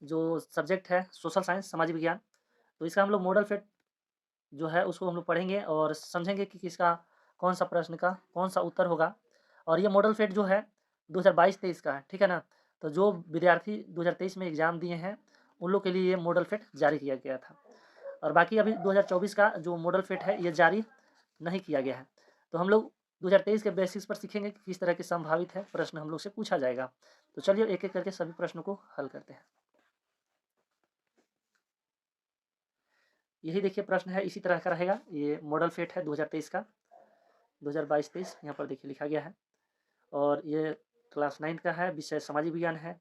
जो सब्जेक्ट है social science सामाजिक विज्ञान, तो इसका हम लोग मॉडल फिट जो है उसको हम लोग पढ़ेंगे और समझेंगे कि किसका कौन-सा प्रश्न का कौन-सा उत्तर होगा। और ये मॉडल फिट जो है 2022-23 का है, ठीक है ना? तो जो विद्यार्थी 2023 में एग्ज़ाम दिए हैं, उन लोग के लिए ये मॉडल फिट जारी किया गया था। और बाकी अभी 2024 का जो मॉडल फिट है, ये जारी नहीं किया गया है। तो हम लोग 2023 के बेसिस पर सीखेंगे कि किस तरह के संभावित है प्रश्न हम लोग से पूछा जाएगा। तो चलिए एक-एक करके सभी प्रश्नों को हल करते हैं। यही देखिए प्रश्न है, इसी तरह का रहेगा। ये मॉडल फिट है 2023 का, 2022-23 यहाँ पर देखिए लिखा गया है। और ये क्लास 9 का है, विषय सामाजिक विज्ञान है।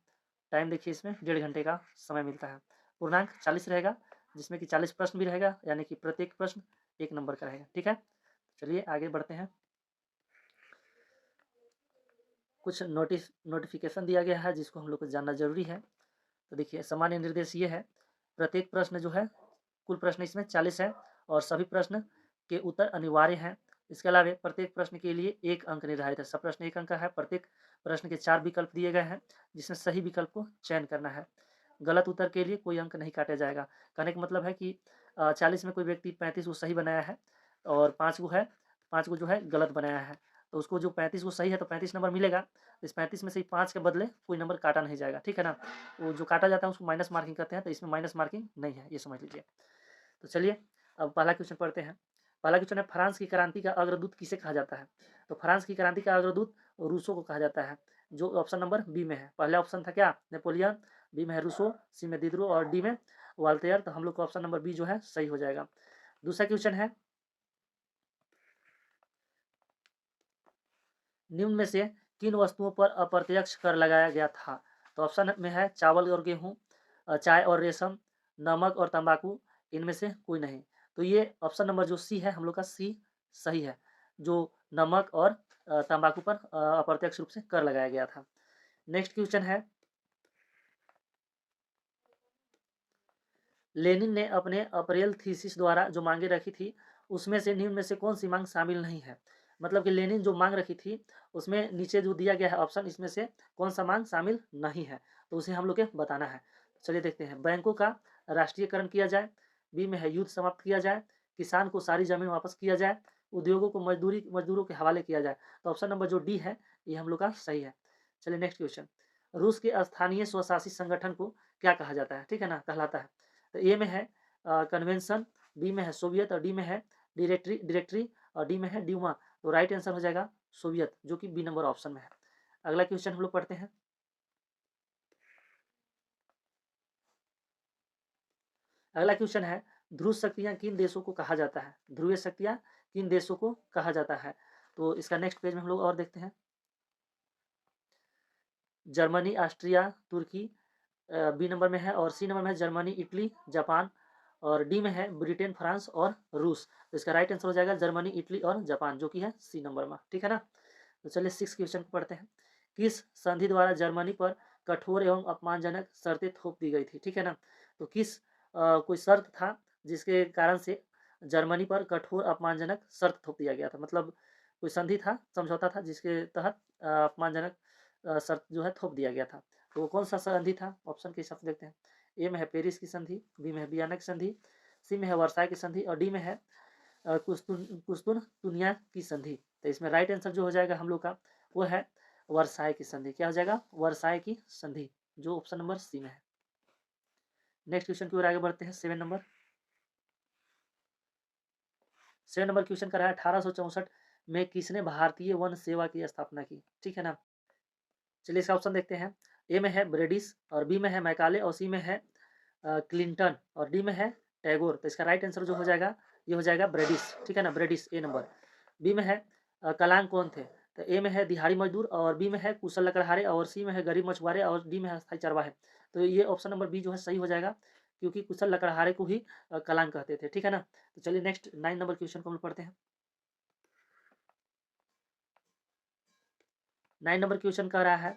टाइम देखिए इसमें 1.5 घंटे का समय मिलता है। पूर्णांक 40 रहेगा, जिसमें कि 40 प्रश्न भी रहेगा, यानी कि प्रत्येक प्रश्न 1 नंबर का रहेगा, ठीक है? चलिए आगे बढ़ते हैं। कुछ नोटिफिकेशन दिया गया है जिसको हम लोग को जानना ज़रूरी है। तो देखिए सामान्य निर्देश ये है, प्रत्येक प्रश्न जो है, कुल प्रश्न इसमें 40 है और सभी प्रश्न के उत्तर अनिवार्य हैं। इसके अलावा प्रत्येक प्रश्न के लिए 1 अंक निर्धारित है। सब प्रश्न 1 अंक का है। प्रत्येक प्रश्न के 4 विकल्प दिए गए हैं, जिसमें सही विकल्प को चयन करना है। गलत उत्तर के लिए कोई अंक नहीं काटा जाएगा। कहने का मतलब है कि 40 में कोई व्यक्ति 35 को सही बनाया है और 5 को जो है गलत बनाया है। तो उसको जो 35 को सही है तो 35 नंबर मिलेगा। इस 35 में से 5 के बदले कोई नंबर काटा नहीं जाएगा, ठीक है ना? वो जो काटा जाता है उसको माइनस मार्किंग कहते हैं, तो इसमें माइनस मार्किंग नहीं है, ये समझ लीजिए। तो चलिए अब पहला क्वेश्चन पढ़ते हैं। पहला क्वेश्चन है, फ्रांस की क्रांति का अग्रदूत किसे कहा जाता है? तो फ्रांस की क्रांति का अग्रदूत रूसो को कहा जाता है, जो ऑप्शन नंबर बी में है। पहला ऑप्शन था क्या? नेपोलियन, बी में है रूसो, सी में दिदरो और डी में वाल्टेयर। तो हम लोग को ऑप्शन नंबर बी जो है सही हो जाएगा। दूसरा क्वेश्चन है, निम्न में से किन वस्तुओं पर अप्रत्यक्ष कर लगाया गया था? तो ऑप्शन में है चावल और गेहूं, चाय और रेशम, नमक और तंबाकू, इनमें से कोई नहीं। तो ये ऑप्शन नंबर जो सी है हम लोग का सी सही है, जो नमक और तंबाकू पर अप्रत्यक्ष रूप से कर लगाया गया था। नेक्स्ट क्वेश्चन है, लेनिन ने अपने अप्रैल थीसिस द्वारा जो मांगे रखी थी, उसमें से निम्न में से कौन सी मांग शामिल नहीं है? मतलब कि लेनिन जो मांग रखी थी, उसमें नीचे जो दिया गया है ऑप्शन, इसमें से कौन सा मांग शामिल नहीं है, तो उसे हम लोग के बताना है। चलिए देखते हैं। बैंकों का राष्ट्रीयकरण किया जाए, बी में है युद्ध समाप्त किया जाए, किसान को सारी जमीन वापस किया जाए, उद्योगों को मजदूरों के हवाले किया जाए। तो ऑप्शन नंबर जो डी है ये हम लोग का सही है। चलिए नेक्स्ट क्वेश्चन, रूस के स्थानीय स्वशासित संगठन को क्या कहा जाता है? ठीक है ना, कहलाता है। तो ए में है कन्वेंशन, बी में है सोवियत और डी में है डायरेक्टरी और डी में है ड्यूमा। तो राइट आंसर हो जाएगा सोवियत, जो कि बी नंबर ऑप्शन में है। अगला क्वेश्चन हम लोग पढ़ते हैं। अगला क्वेश्चन है, ध्रुव शक्तियां किन देशों को कहा जाता है? ध्रुवीय शक्तियां किन देशों को कहा जाता है? तो इसका नेक्स्ट पेज में हम लोग और देखते हैं। जर्मनी, ऑस्ट्रिया, तुर्की बी नंबर में है और सी नंबर में है जर्मनी, इटली, जापान और डी में है ब्रिटेन, फ्रांस और रूस। तो इसका राइट आंसर हो जाएगा जर्मनी, इटली और जापान, जो कि है सी नंबर में, ठीक है ना? तो चलिए 6 क्वेश्चन पढ़ते हैं। किस संधि द्वारा जर्मनी पर कठोर एवं अपमानजनक शर्तें थोप दी गई थी? ठीक है ना? तो किस कोई शर्त था जिसके कारण से जर्मनी पर कठोर अपमानजनक शर्त थोप दिया गया था? मतलब कोई संधि था, समझौता था, जिसके तहत अपमानजनक शर्त जो है थोप दिया गया था। तो वो कौन सा संधि था? ऑप्शन के हिसाब से देखते हैं। ए में है पेरिस की संधि, बी में है वियना की संधि, सी में है वर्साई की संधि और डी में है कुस्तुन दुनिया की संधि। तो इसमें राइट आंसर जो हो जाएगा हम लोग का वो है वर्साई की संधि। क्या हो जाएगा? वर्साई की संधि, जो ऑप्शन नंबर सी में है। नेक्स्ट क्वेश्चन की ओर आगे बढ़ते हैं। 7 नंबर क्वेश्चन कर रहा है, 1864 में किसने भारतीय वन सेवा की स्थापना की? ठीक है ना? चलिए इसका ऑप्शन देखते हैं। ए में है ब्रेडिस और बी में है मैकाले और सी में है क्लिंटन और डी में है टैगोर। तो इसका राइट आंसर जो हो जाएगा ये हो जाएगा ब्रेडिस, ठीक है ना? ब्रेडिस ए नंबर। बी में है कलांग कौन थे? तो ए में है दिहाड़ी मजदूर और बी में है कुशल लकड़हारे और सी में है गरीब मछुआरे और डी में है अस्थायी चरवाहे। तो ये ऑप्शन नंबर बी जो है सही हो जाएगा, क्योंकि कुशल लकड़हारे को ही कलांग कहते थे, ठीक है ना? तो चलिए नेक्स्ट 9 नंबर क्वेश्चन को हम लोग पढ़ते हैं। 9 नंबर क्वेश्चन कह रहा है,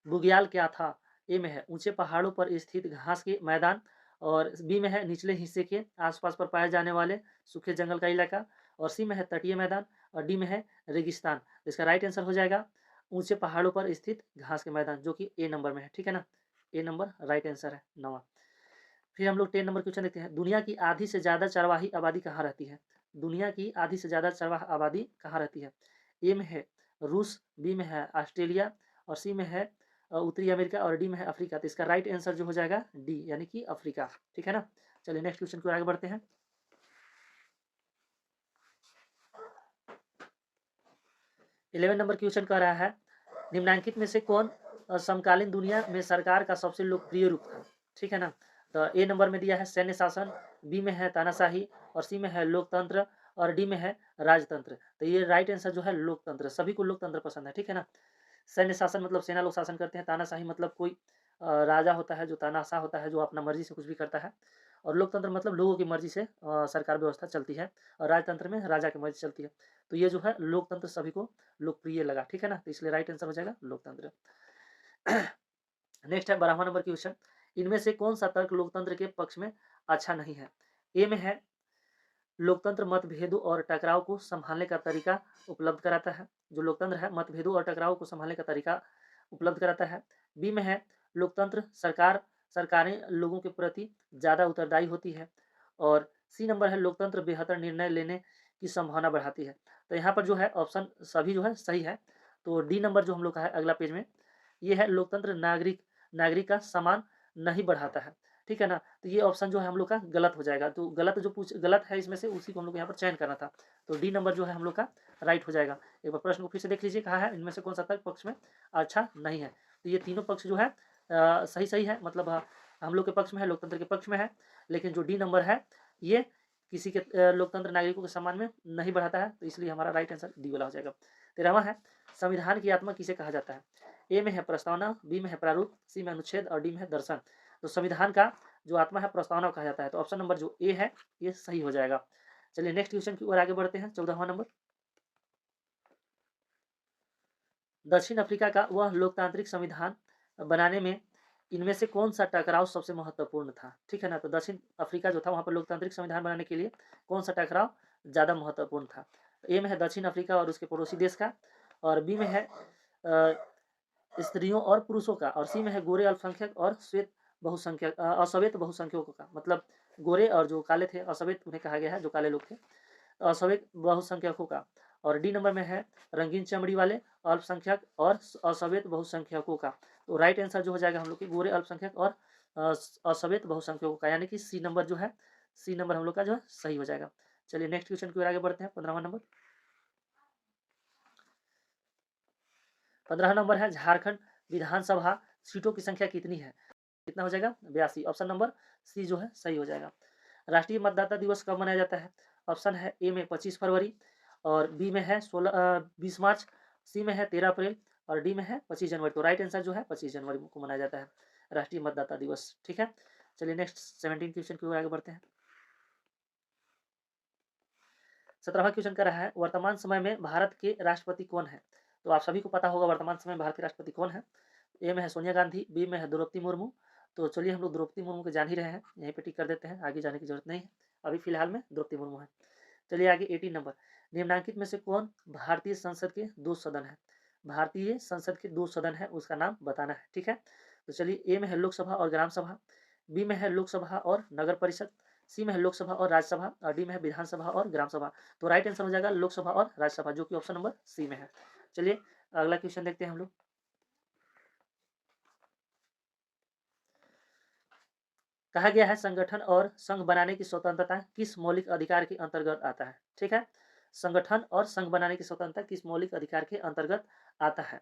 बुग्याल क्या था? ए में है ऊंचे पहाड़ों पर स्थित घास के मैदान और बी में है निचले हिस्से के आसपास पर पाए जाने वाले सूखे जंगल का इलाका और सी में है तटीय मैदान और डी में है रेगिस्तान। इसका राइट आंसर हो जाएगा ऊंचे पहाड़ों पर स्थित घास के मैदान, जो कि ए नंबर में है, ठीक है ना? ए नंबर राइट आंसर है 9वां। फिर हम लोग 10 नंबर क्वेश्चन देखते हैं। दुनिया की आधी से ज़्यादा चरवाही आबादी कहाँ रहती है? दुनिया की आधी से ज़्यादा चरवाहा आबादी कहाँ रहती है? ए में है रूस, बी में है ऑस्ट्रेलिया और सी में है उत्तरी अमेरिका और डी में है अफ्रीका। तो इसका राइट आंसर जो हो जाएगा डी यानी कि अफ्रीका। ठीक है ना। चलिए नेक्स्ट क्वेश्चन को आगे बढ़ते हैं। 11 नंबर क्वेश्चन कह रहा है निम्नलिखित में से कौन समकालीन दुनिया में सरकार का सबसे लोकप्रिय रूप था? ठीक है ना। तो ए नंबर में दिया है सैन्य शासन, बी में है तानाशाही और सी में है लोकतंत्र और डी में है राजतंत्र। तो ये राइट आंसर जो है लोकतंत्र। सभी को लोकतंत्र पसंद है। ठीक है ना। सैन्य शासन मतलब सेना लोग शासन करते हैं। तानाशाही मतलब कोई राजा होता है जो तानाशाह होता है, जो अपना मर्जी से कुछ भी करता है। और लोकतंत्र मतलब लोगों की मर्जी से सरकार व्यवस्था चलती है। और राजतंत्र में राजा की मर्जी चलती है। तो ये जो है लोकतंत्र सभी को लोकप्रिय लगा। ठीक है ना। तो इसलिए राइट आंसर हो जाएगा लोकतंत्र। नेक्स्ट है 12वां नंबर क्वेश्चन। इनमें से कौन सा तर्क लोकतंत्र के पक्ष में अच्छा नहीं है? ए में है लोकतंत्र मतभेदों और टकराव को संभालने का तरीका उपलब्ध कराता है। जो लोकतंत्र है मतभेदों और टकराव को संभालने का तरीका उपलब्ध कराता है। बी में है लोकतंत्र सरकारें लोगों के प्रति ज़्यादा उत्तरदायी होती है। और सी नंबर है लोकतंत्र बेहतर निर्णय लेने की संभावना बढ़ाती है। तो यहाँ पर जो है ऑप्शन सभी जो है सही है। तो डी नंबर जो हम लोग का है अगला पेज में, ये है लोकतंत्र नागरिक का सम्मान नहीं बढ़ाता है। ठीक है ना। तो ये ऑप्शन जो है हम लोग का गलत हो जाएगा। तो गलत है इसमें से उसी को हम लोग यहाँ पर चयन करना था। तो डी नंबर जो है हम लोग का राइट हो जाएगा। एक बार प्रश्न को फिर से देख लीजिए, कहा है इनमें से कौन सा तर्क पक्ष में अच्छा नहीं है? तो ये तीनों पक्ष जो है सही है। मतलब हम लोग के पक्ष में है, लोकतंत्र के पक्ष में है। लेकिन जो डी नंबर है ये किसी के लोकतंत्र नागरिकों के सम्मान में नहीं बढ़ाता है। तो इसलिए हमारा राइट आंसर डी वाला हो जाएगा। 13वां है संविधान की आत्मा किसे कहा जाता है? ए में है प्रस्तावना, बी में है प्रारूप, सी में अनुच्छेद और डी में है दर्शन। तो संविधान का जो आत्मा है प्रस्तावना कहा जाता है। तो ऑप्शन नंबर जो ए है ये सही हो जाएगा। चलिए नेक्स्ट क्वेश्चन की ओर आगे बढ़ते हैं। 14वां नंबर, दक्षिण अफ्रीका का वह लोकतांत्रिक संविधान बनाने में इनमें से कौन सा टकराव सबसे महत्वपूर्ण था? ठीक है ना। तो दक्षिण अफ्रीका जो था वहाँ पर लोकतांत्रिक संविधान बनाने के लिए कौन सा टकराव ज़्यादा महत्वपूर्ण था? ए में है दक्षिण अफ्रीका और उसके पड़ोसी देश का, और बी में है स्त्रियों और पुरुषों का, और सी में है गोरे अल्पसंख्यक और अश्वेत बहुसंख्यकों का। मतलब गोरे और जो काले थे अश्वेत उन्हें कहा गया है, जो काले लोग थे अश्वेत बहुसंख्यकों का। और डी नंबर में है रंगीन चमड़ी वाले अल्पसंख्यक और अश्वेत बहुसंख्यकों का। तो राइट आंसर जो हो जाएगा हम लोग के गोरे अल्पसंख्यक और अश्वेत बहुसंख्यकों का, यानी कि सी नंबर जो है, सी नंबर हम लोग का जो है सही हो जाएगा। चलिए नेक्स्ट क्वेश्चन की ओर आगे बढ़ते हैं। 15वां नंबर, 15 नंबर है झारखंड विधानसभा सीटों की संख्या कितनी है? कितना हो जाएगा? 82। ऑप्शन नंबर सी जो है सही हो जाएगा। राष्ट्रीय मतदाता दिवस कब मनाया जाता है? ऑप्शन है ए में 25 फरवरी और बी में है 20 मार्च, सी में है 13 अप्रैल और डी में है 25 जनवरी। तो राइट आंसर जो है 25 जनवरी को मनाया जाता है राष्ट्रीय मतदाता दिवस। ठीक है। चलिए नेक्स्ट 17 क्वेश्चन की ओर आगे बढ़ते हैं। 17वां क्वेश्चन कर रहा है वर्तमान समय में भारत के राष्ट्रपति कौन है? तो आप सभी को पता होगा वर्तमान समय में भारत के राष्ट्रपति कौन है। ए में है सोनिया गांधी, बी में है द्रौपदी मुर्मू। तो चलिए हम लोग द्रौपदी मुर्मू को जान ही रहे हैं, यहीं पे टिक कर देते हैं, आगे जाने की जरूरत नहीं है। अभी फिलहाल में द्रौपदी मुर्मू है। चलिए आगे 18 नंबर, निम्नलिखित में से कौन भारतीय संसद के दो सदन है? भारतीय संसद के दो सदन है, उसका नाम बताना है। ठीक है। तो चलिए ए में है लोकसभा और ग्राम सभा, बी में है लोकसभा और नगर परिषद, सी में है लोकसभा और राज्यसभा और डी में है विधानसभा और ग्राम सभा। तो राइट आंसर हो जाएगा लोकसभा और राज्यसभा, जो कि ऑप्शन नंबर सी में है। चलिए अगला क्वेश्चन देखते हैं हम लोग। कहा गया है संगठन और संघ बनाने की स्वतंत्रता किस मौलिक अधिकार के अंतर्गत आता है? ठीक है। संगठन और संघ बनाने की स्वतंत्रता किस मौलिक अधिकार के अंतर्गत आता है?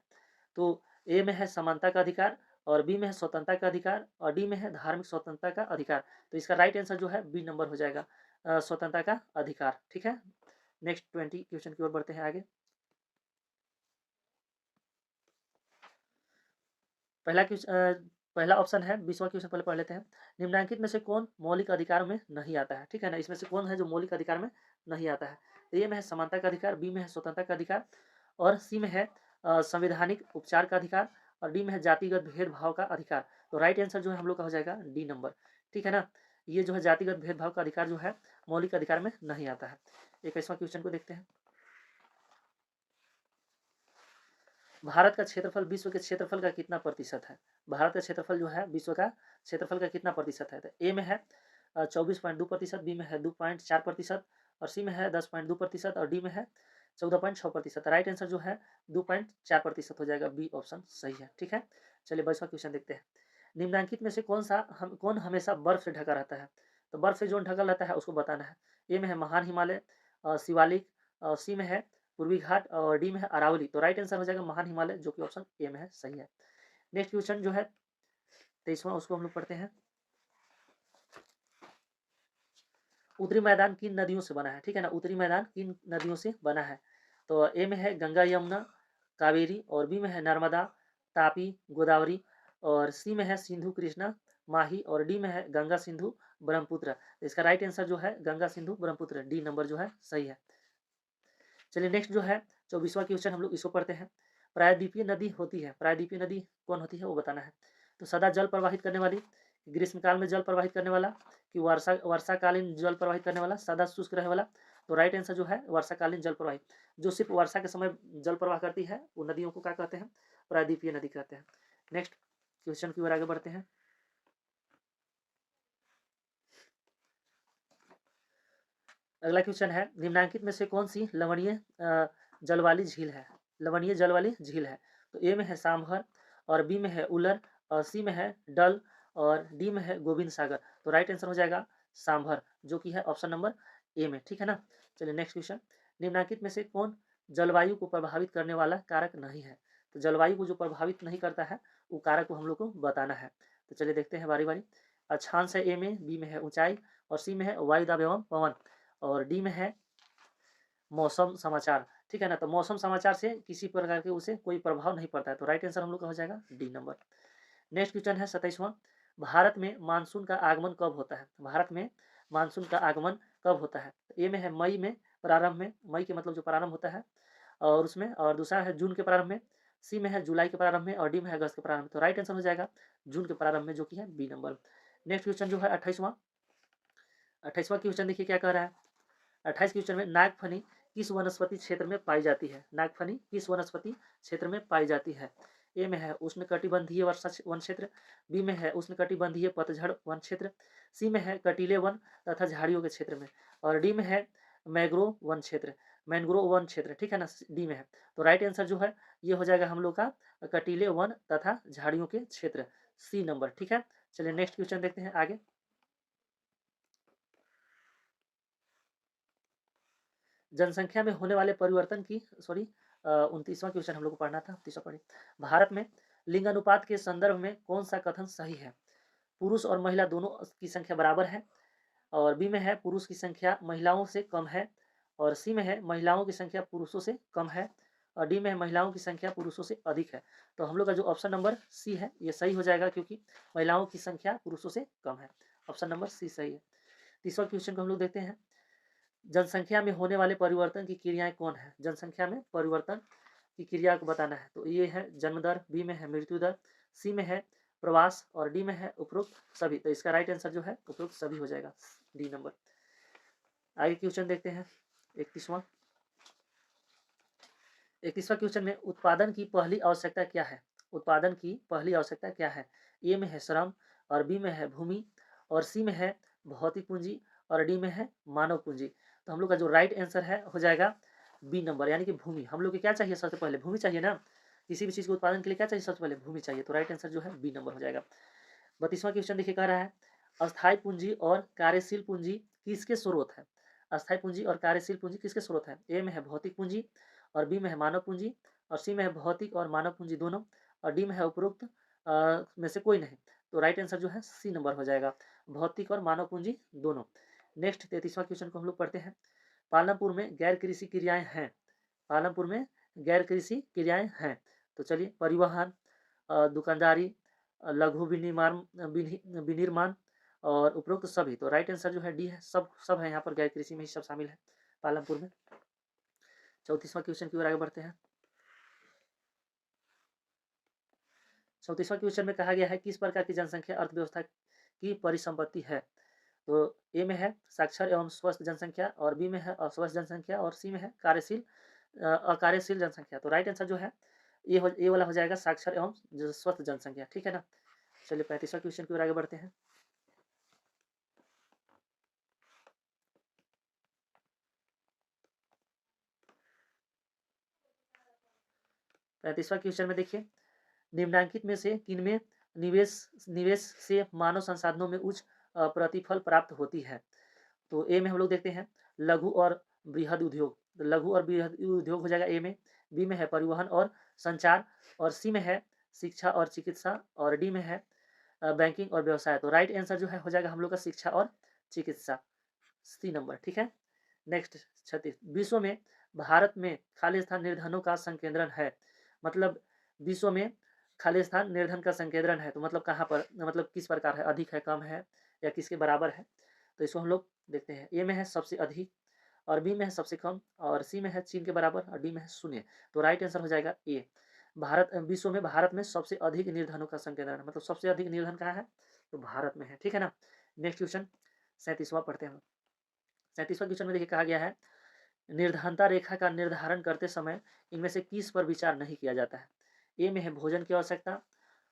तो ए में है समानता का अधिकार और बी में है स्वतंत्रता का अधिकार और डी में है धार्मिक स्वतंत्रता का अधिकार। तो इसका राइट आंसर जो है बी नंबर हो जाएगा, स्वतंत्रता का अधिकार। ठीक है। नेक्स्ट 20 क्वेश्चन की ओर बढ़ते हैं आगे। पहला ऑप्शन है 20वां क्वेश्चन पहले पढ़ लेते हैं। निम्नलिखित में से कौन मौलिक अधिकार में नहीं आता है? ठीक है ना। इसमें से कौन है जो मौलिक अधिकार में नहीं आता है? ए में है समानता का अधिकार, बी में है स्वतंत्रता का अधिकार और सी में है संवैधानिक उपचार का अधिकार और डी में है जातिगत भेदभाव का अधिकार। तो राइट आंसर जो है हम लोग का हो जाएगा डी नंबर। ठीक है ना। ये जो है जातिगत भेदभाव का अधिकार जो है मौलिक अधिकार में नहीं आता है। 21वां क्वेश्चन को देखते हैं। भारत का क्षेत्रफल विश्व के क्षेत्रफल का कितना प्रतिशत है? भारत का क्षेत्रफल जो है विश्व का क्षेत्रफल का कितना प्रतिशत है? तो ए में है 24.2%, बी में है 2.4% और सी में है 10.2% और डी में है 14.6%। राइट आंसर जो है 2.4% हो जाएगा, बी ऑप्शन सही है। ठीक है, चलिए 22वां क्वेश्चन देखते हैं। निम्नलिखित में से कौन हमेशा बर्फ से ढका रहता है? तो बर्फ से जो ढका रहता है उसको बताना है। ए में है महान हिमालय, शिवालिक, सी में है पूर्वी घाट और डी में है अरावली। तो राइट आंसर हो जाएगा महान हिमालय, जो कि ऑप्शन ए में है, सही है। नेक्स्ट क्वेश्चन जो है 23वां, उसको हम लोग पढ़ते हैं। उत्तरी मैदान किन नदियों से बना है? ठीक है ना, उत्तरी मैदान किन नदियों से बना है? तो ए में है गंगा यमुना कावेरी और बी में है नर्मदा तापी गोदावरी और सी में है सिंधु कृष्णा माही और डी में है गंगा सिंधु ब्रह्मपुत्र। तो इसका राइट आंसर जो है गंगा सिंधु ब्रह्मपुत्र, डी नंबर जो है सही है। चलिए नेक्स्ट जो है 24वां क्वेश्चन हम लोग इसको पढ़ते हैं। प्रायद्वीपीय नदी होती है, प्रायद्वीपीय नदी कौन होती है वो बताना है। तो सदा जल प्रवाहित करने वाली, ग्रीष्मकाल में जल प्रवाहित करने वाला, कि वर्षाकालीन जल प्रवाहित करने वाला, सदा शुष्क रहे वाला। तो राइट आंसर जो है वर्षाकालीन जल प्रवाहित, जो सिर्फ वर्षा के समय जल प्रवाह करती है वो नदियों को क्या कहते हैं? प्रायद्वीपीय नदी कहते हैं। नेक्स्ट क्वेश्चन की ओर आगे बढ़ते हैं। अगला क्वेश्चन है निम्नलिखित में से कौन सी लवणीय जल वाली झील है? लवणीय जल वाली झील है। तो ए में है सांभर और बी में है उलर और सी में है डल और डी में है गोविंद सागर। तो राइट आंसर हो जाएगा सांभर, जो कि है ऑप्शन नंबर ए में। ठीक है ना, चलिए नेक्स्ट क्वेश्चन। निम्नलिखित में से कौन जलवायु को प्रभावित करने वाला कारक नहीं है? तो जलवायु को जो प्रभावित नहीं करता है वो कारक को हम लोग को बताना है। तो चलिए देखते हैं बारी बारी। अक्षांश है ए में, बी में है ऊंचाई और सी में है वायु दाब एवं पवन और डी में है मौसम समाचार। ठीक है ना, तो मौसम समाचार से किसी प्रकार के उसे कोई प्रभाव नहीं पड़ता है। तो राइट आंसर हम लोग का हो जाएगा डी नंबर। नेक्स्ट क्वेश्चन है 27वां। भारत में मानसून का आगमन कब होता है? भारत में मानसून का आगमन कब होता है? ए में है मई में प्रारंभ में, मई के मतलब जो प्रारंभ होता है और उसमें, और दूसरा है जून के प्रारंभ में, सी में है जुलाई के प्रारंभ में और डी में है अगस्त के प्रारंभ में। तो राइट आंसर हो जाएगा जून के प्रारंभ में, जो कि है बी नंबर। नेक्स्ट क्वेश्चन जो है 28वां। 28वां क्वेश्चन देखिए क्या कह रहा है। 28 क्वेश्चन में नागफनी किस वनस्पति क्षेत्र में पाई जाती है? नागफनी किस वनस्पति क्षेत्र में पाई जाती है? ए में है उष्णकटिबंधीय वर्षा वन क्षेत्र, बी में है उष्णकटिबंधीय पतझड़ वन क्षेत्र, सी में है कटीले वन तथा झाड़ियों के क्षेत्र में और डी में है मैग्रोव वन क्षेत्र, मैनग्रोव वन क्षेत्र। ठीक है ना, डी में है। तो राइट आंसर जो है ये हो जाएगा हम लोग का कटीले वन तथा झाड़ियों के क्षेत्र, सी नंबर। ठीक है, चलिए नेक्स्ट क्वेश्चन देखते हैं आगे। जनसंख्या में होने वाले परिवर्तन की 29वां क्वेश्चन हम लोग को पढ़ना था, 30वां पढ़िए। भारत में लिंग अनुपात के संदर्भ में कौन सा कथन सही है? पुरुष और महिला दोनों की संख्या बराबर है और बी में है पुरुष की संख्या महिलाओं से कम है और सी में है महिलाओं की संख्या पुरुषों से कम है और डी में है महिलाओं की संख्या पुरुषों से अधिक है। तो हम लोग का जो ऑप्शन नंबर सी है ये सही हो जाएगा, क्योंकि महिलाओं की संख्या पुरुषों से कम है। ऑप्शन नंबर सी सही है। 30वां क्वेश्चन को हम लोग देखते हैं। जनसंख्या में होने वाले परिवर्तन की क्रियाएं कौन है? जनसंख्या में परिवर्तन की क्रिया को बताना है। तो ये है जन्म दर, बी में है मृत्यु दर, सी में है प्रवास और डी में है उपरोक्त सभी। तो इसका राइट आंसर जो है उपरोक्त सभी हो जाएगा, डी नंबर। आगे क्वेश्चन देखते हैं 31वां। 31वां क्वेश्चन में उत्पादन की पहली आवश्यकता क्या है? उत्पादन की पहली आवश्यकता क्या है? ए में है श्रम और बी में है भूमि और सी में है भौतिक पूंजी और डी में है मानव पूंजी। तो हम लोग का जो राइट आंसर है हो जाएगा बी नंबर, यानी कि भूमि। हम लोग को क्या चाहिए? सबसे पहले भूमि चाहिए ना, किसी भी चीज़ के उत्पादन के लिए क्या चाहिए? सबसे पहले भूमि चाहिए। तो राइट आंसर जो है बी नंबर हो जाएगा। 32वां क्वेश्चन देखिए कह रहा है अस्थायी पूंजी और कार्यशील पूंजी किसके स्रोत है? अस्थायी पूंजी और कार्यशील पूंजी किसके स्रोत है? ए में है भौतिक पूंजी और बी में है मानव पूंजी और सी में है भौतिक और मानव पूंजी दोनों और डी में है उपरोक्त में से कोई नहीं। तो राइट आंसर जो है सी नंबर हो जाएगा, भौतिक और मानव पूंजी दोनों। नेक्स्ट 33वां क्वेश्चन को हम लोग पढ़ते हैं। पालमपुर में गैर कृषि क्रियाएं हैं, पालमपुर में गैर कृषि क्रियाएं हैं। तो चलिए परिवहन, दुकानदारी, लघु विनिर्माण, विनिर्माण और उपरोक्त सभी। तो राइट आंसर जो है डी है, सब सब है यहाँ पर, गैर कृषि में ही सब शामिल है पालमपुर में। 34वां क्वेश्चन की ओर आगे बढ़ते हैं। 34वां क्वेश्चन में कहा गया है किस प्रकार की जनसंख्या अर्थव्यवस्था की परिसंपत्ति है? तो ए में है साक्षर एवं स्वस्थ जनसंख्या और बी में है अस्वस्थ जनसंख्या और सी में है कार्यशील अकार्यशील जनसंख्या। तो राइट आंसर जो है ये वाला हो जाएगा साक्षर एवं जो स्वस्थ जनसंख्या, ठीक है ना। चलिए 35वां क्वेश्चन की ओर आगे बढ़ते हैं। 35वां क्वेश्चन में देखिए, निम्नलिखित में से किनमें निवेश निवेश से मानव संसाधनों में उच्च प्रतिफल प्राप्त होती है। तो ए में हम लोग देखते हैं लघु और बृहद उद्योग, तो लघु और बृहद उद्योग हो जाएगा ए में। बी में है परिवहन और संचार, और सी में है शिक्षा और चिकित्सा, और डी में है बैंकिंग और व्यवसाय। तो राइट आंसर जो है हो जाएगा हम लोग का शिक्षा और चिकित्सा, सी नंबर, ठीक है। नेक्स्ट 36, विश्व में भारत में खाली स्थान निर्धनों का संकेंद्रण है। मतलब विश्व में खाली स्थान निर्धन का संकेंद्रण है, तो मतलब कहाँ पर, मतलब किस प्रकार है, अधिक है, कम है, या किसके बराबर है। तो इसको हम लोग देखते हैं। ए में है सबसे अधिक, और बी में है सबसे कम, और सी में है चीन के बराबर, और डी में है शून्य। तो राइट आंसर हो जाएगा ए। भारत विश्व में भारत में सबसे अधिक निर्धनों का संकेंद्रण, मतलब सबसे अधिक निर्धन कहाँ है, तो भारत में है, ठीक है ना। नेक्स्ट क्वेश्चन 37वां पढ़ते हैं। 37वां क्वेश्चन में देखिए कहा गया है, निर्धनता रेखा का निर्धारण करते समय इनमें से किस पर विचार नहीं किया जाता है। ए में है भोजन की आवश्यकता,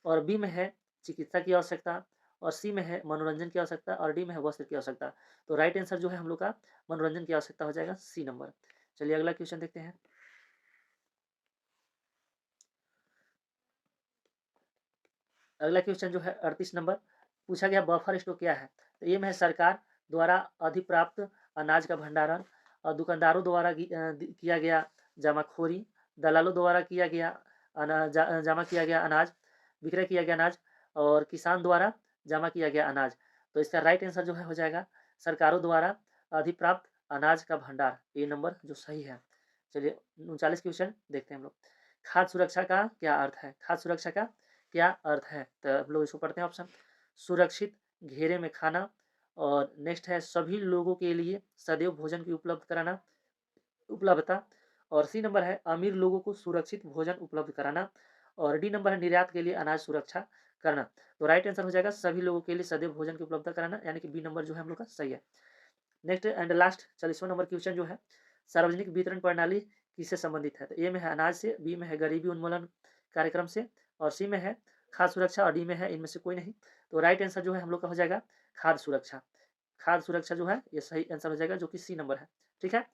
और बी में है चिकित्सा की आवश्यकता, और सी में है मनोरंजन की आवश्यकता, और डी में है वस्त्र की आवश्यकता। तो राइट आंसर जो है हम लोग का मनोरंजन की आवश्यकता हो जाएगा, सी नंबर। चलिए अगला क्वेश्चन देखते हैं। अगला क्वेश्चन जो है 38 नंबर, पूछा गया बफर स्टॉक क्या है। तो ये में है सरकार द्वारा अधिप्राप्त अनाज का भंडारण, और दुकानदारों द्वारा किया गया जमाखोरी, दलालों द्वारा किया गया जमा किया गया अनाज, विक्रय किया गया अनाज, और किसान द्वारा जमा किया गया अनाज। तो इसका राइट आंसर जो है हो जाएगा सरकारों द्वारा अधिप्राप्त अनाज का भंडार, ए नंबर जो सही है। चलिए 39 क्वेश्चन देखते हैं हम लोग। खाद्य सुरक्षा का क्या अर्थ है। खाद्य सुरक्षा का क्या अर्थ है, तो हम लोग इसको पढ़ते हैं। ऑप्शन सुरक्षित घेरे में खाना, और नेक्स्ट है सभी लोगों के लिए सदैव भोजन की उपलब्धता, और सी नंबर है अमीर लोगों को सुरक्षित भोजन उपलब्ध कराना, और डी नंबर है निर्यात के लिए अनाज सुरक्षा करना। तो राइट आंसर हो जाएगा सभी लोगों के लिए सदैव भोजन की उपलब्धता कराना, यानी कि बी नंबर जो है हम लोग का सही है। नेक्स्ट एंड लास्ट 40वां नंबर क्वेश्चन जो है, सार्वजनिक वितरण प्रणाली किससे संबंधित है। तो ए में है अनाज से, बी में है गरीबी उन्मूलन कार्यक्रम से, और सी में है खाद्य सुरक्षा, और डी में है इनमें से कोई नहीं। तो राइट आंसर जो है हम लोग का हो जाएगा खाद्य सुरक्षा। खाद्य सुरक्षा जो है ये सही आंसर हो जाएगा, जो कि सी नंबर है, ठीक है।